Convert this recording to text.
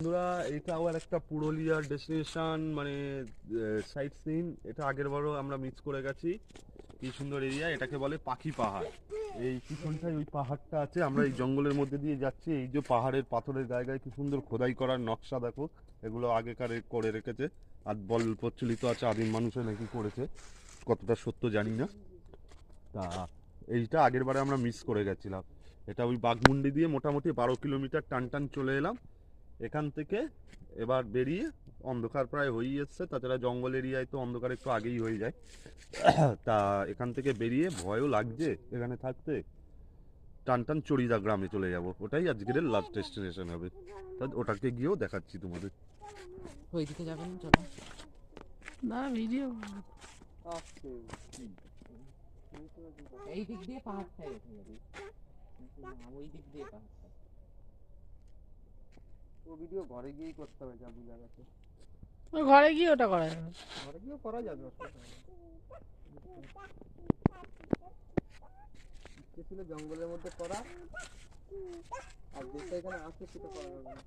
বন্ধুরা, এটাও আর একটা পুরুলিয়ার ডেস্টিনেশন, মানে সাইট সিন। এটা আগের বারও আমরা মিস করে গেছি। কি সুন্দর এরিয়া, এটাকে বলে পাখি পাহাড়। এই পিছনটায় ওই পাহাড়টা আছে, আমরা এই জঙ্গলের মধ্যে দিয়ে যাচ্ছি। এই যে পাহাড়ের পাথরের গায়ে কি সুন্দর খোদাই করার নকশা দেখো। এগুলো আগেকার করে রেখেছে। আর বল প্রচলিত আছে আদিম মানুষের নাকি করেছে, কতটা সত্য জানি না। তা এইটা আগের বারে আমরা মিস করে গেছিলাম। এটা ওই বাঘমুন্ডি দিয়ে মোটামুটি 12 কিলোমিটার টান টান চলে এলাম এখান থেকে। এবার বেরিয়ে অন্ধকার প্রায় হয়েই এসছে, তাছাড়া জঙ্গল এরিয়ায় তো অন্ধকার একটু আগেই হয়ে যায়। তা এখান থেকে বেরিয়ে ভয়ও লাগছে এখানে থাকতে। টান টান চড়িদা গ্রামে চলে যাব, ওটাই আজকের লাস্ট ডেস্টিনেশন হবে। তা ওটাকে গিয়েও দেখাচ্ছি তোমাদের। ওইদিকে যাবেন, চলো। না ভিডিও এই দিক দিয়ে পাহাড়টাই উঠে যাবে, ওই দিক দিয়ে পাহাড়টা। ও ভিডিও ঘরে গিয়েই করতে হবে, যা বুঝা গেছে। ঘরে গিয়ে ওটা করা যাবে। ঘরে গিয়েও করা যাবে, ইচ্ছে ছিল জঙ্গলের মধ্যে করা, আর যেটা এখানে আছে সেটা করা যাবে না।